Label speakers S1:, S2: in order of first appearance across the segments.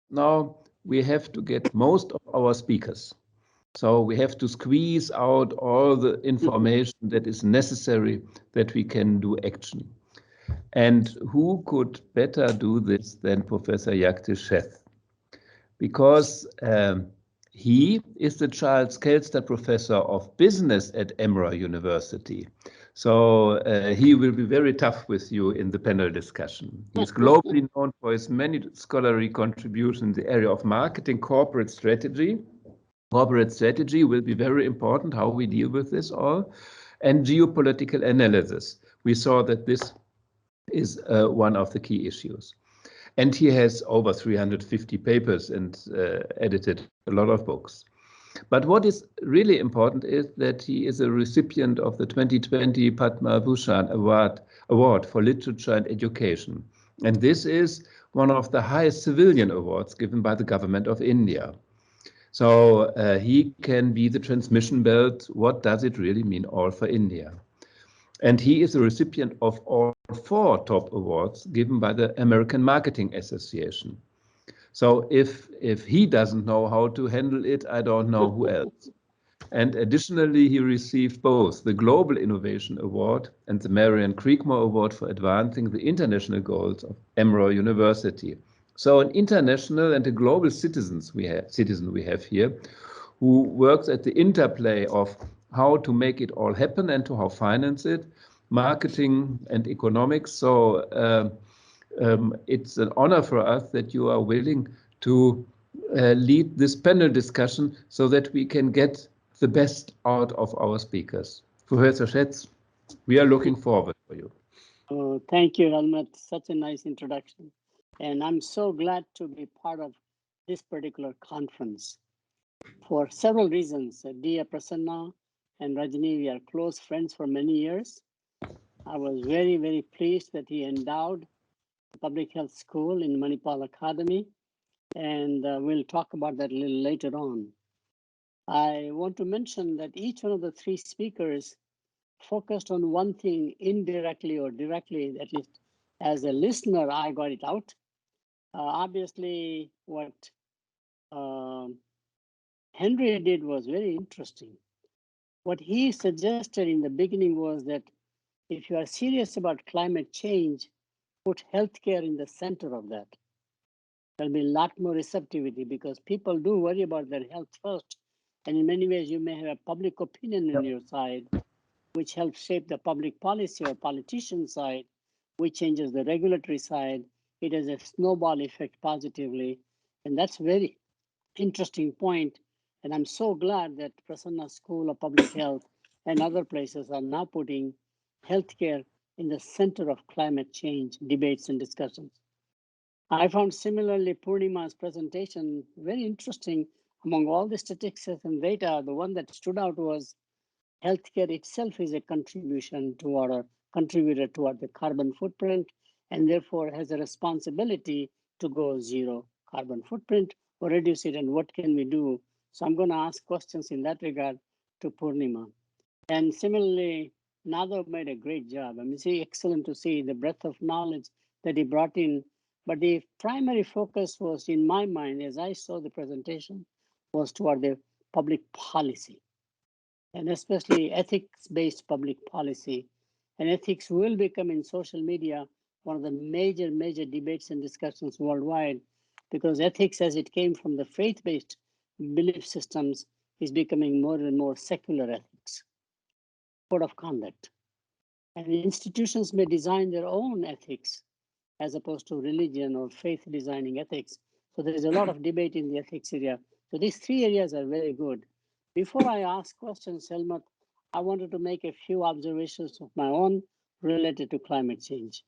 S1: now we have to get most of our speakers. So we have to squeeze out all the information that is necessary that we can do action. And who could better do this than Professor Jagdish Sheth? Because he is the Charles Kelster Professor of Business at Emory University. So he will be very tough with you in the panel discussion. He's globally known for his many scholarly contributions in the area of marketing, corporate strategy. Corporate strategy will be very important, how we deal with this all, and geopolitical analysis. We saw that this is one of the key issues. And he has over 350 papers and edited a lot of books. But what is really important is that he is a recipient of the 2020 Padma Bhushan Award for Literature and Education. And this is one of the highest civilian awards given by the government of India. So he can be the transmission belt. What does it really mean all for India? And he is a recipient of all 4 top awards given by the American Marketing Association. So if he doesn't know how to handle it, I don't know who else. And additionally, he received both the Global Innovation Award and the Marion Creekmore Award for advancing the international goals of Emory University. So an international and a global citizen we have here, who works at the interplay of how to make it all happen and to how finance it, marketing and economics. So it's an honor for us that you are willing to lead this panel discussion so that we can get the best out of our speakers. Professor Sheth, we are looking forward for you.
S2: Oh, thank you, Helmut. Such a nice introduction. And I'm so glad to be part of this particular conference for several reasons. Dear Prasanna and Rajni, we are close friends for many years. I was very, very pleased that he endowed the public health school in Manipal Academy, and we'll talk about that a little later on. I want to mention that each one of the 3 speakers focused on one thing indirectly or directly, at least as a listener, I got it out. Obviously, what Henry did was very interesting. What he suggested in the beginning was that if you are serious about climate change, put healthcare in the center of that. There'll be a lot more receptivity because people do worry about their health first. And in many ways, you may have a public opinion on your side, which helps shape the public policy or politician side, which changes the regulatory side. It has a snowball effect positively. And that's a very interesting point. And I'm so glad that Prasanna School of Public Health and other places are now putting healthcare in the center of climate change debates and discussions. I found similarly Purnima's presentation very interesting. Among all the statistics and data, the one that stood out was healthcare itself is a contributor toward the carbon footprint, and therefore has a responsibility to go zero carbon footprint or reduce it, and what can we do? So I'm going to ask questions in that regard to Purnima. And similarly, Nadav made a great job. I mean, it's excellent to see the breadth of knowledge that he brought in. But the primary focus was, in my mind, as I saw the presentation, was toward the public policy, and especially ethics-based public policy. And ethics will become in social media one of the major debates and discussions worldwide, because ethics, as it came from the faith-based belief systems, is becoming more and more secular ethics, code of conduct. And institutions may design their own ethics as opposed to religion or faith designing ethics. So there is a lot of debate in the ethics area. So these 3 areas are very good. Before I ask questions, Helmut, I wanted to make a few observations of my own related to climate change.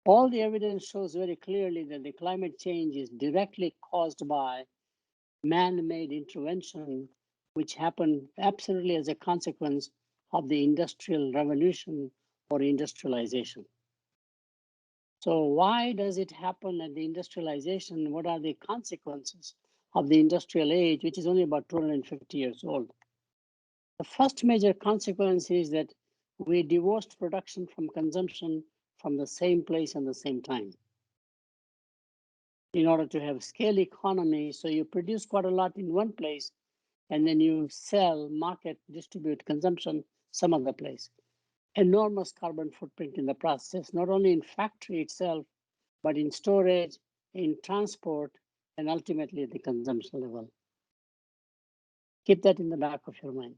S2: All the evidence shows very clearly that the climate change is directly caused by man-made intervention, which happened absolutely as a consequence of the Industrial Revolution or industrialization. So why does it happen at the industrialization? What are the consequences of the industrial age, which is only about 250 years old? The first major consequence is that we divorced production from consumption from the same place and the same time. in order to have scale economy. So you produce quite a lot in one place, and then you sell, market, distribute, consumption some other place. Enormous carbon footprint in the process, not only in factory itself, but in storage, in transport, and ultimately at the consumption level. Keep that in the back of your mind.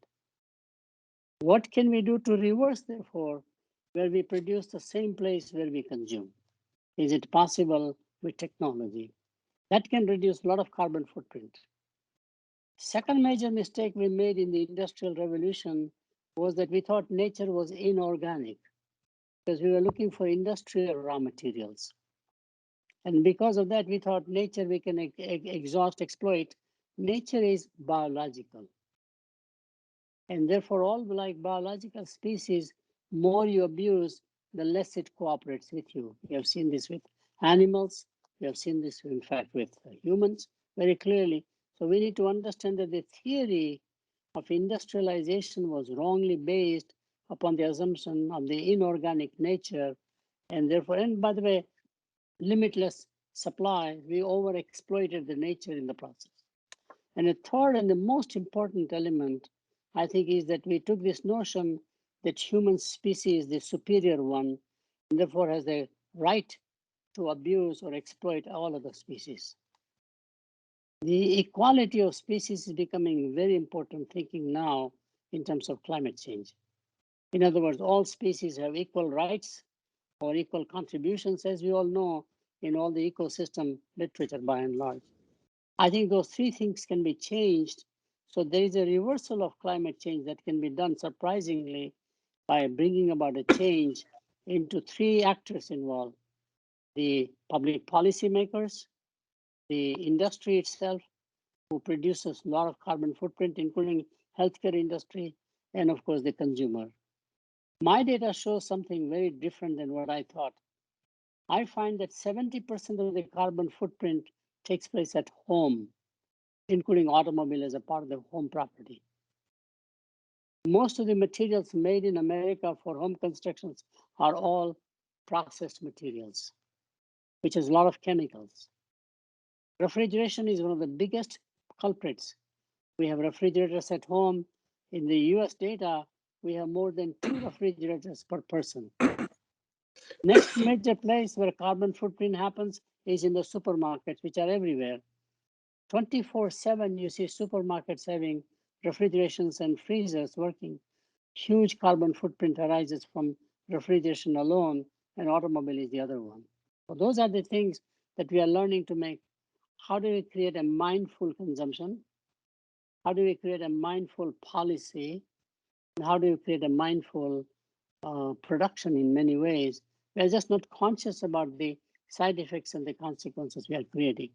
S2: What can we do to reverse, therefore, where we produce the same place where we consume? Is it possible with technology? That can reduce a lot of carbon footprint. Second major mistake we made in the Industrial Revolution was that we thought nature was inorganic because we were looking for industrial raw materials. And because of that, we thought nature we can exhaust, exploit. Nature is biological. And therefore, all like biological species, more you abuse, the less it cooperates with you. We have seen this with animals. We have seen this, in fact, with humans very clearly. So we need to understand that the theory of industrialization was wrongly based upon the assumption of the inorganic nature. And therefore, and by the way, limitless supply, we overexploited the nature in the process. And a third and the most important element, I think, is that we took this notion that human species is the superior one, and therefore has the right to abuse or exploit all other species. The equality of species is becoming very important thinking now in terms of climate change. In other words, all species have equal rights or equal contributions, as we all know, in all the ecosystem literature by and large. I think those three things can be changed. So there is a reversal of climate change that can be done surprisingly by bringing about a change into three actors involved: the public policymakers, the industry itself, who produces a lot of carbon footprint, including healthcare industry, and of course the consumer. My data shows something very different than what I thought. I find that 70% of the carbon footprint takes place at home, including automobile as a part of the home property. Most of the materials made in America for home constructions are all processed materials, which has a lot of chemicals. Refrigeration is one of the biggest culprits. We have refrigerators at home. In the US data, we have more than 2 refrigerators per person. Next major place where carbon footprint happens is in the supermarkets, which are everywhere. 24/7, you see supermarkets having refrigerations and freezers working. Huge carbon footprint arises from refrigeration alone, and automobile is the other one. So those are the things that we are learning to make. How do we create a mindful consumption? How do we create a mindful policy? And how do we create a mindful production in many ways? We are just not conscious about the side effects and the consequences we are creating.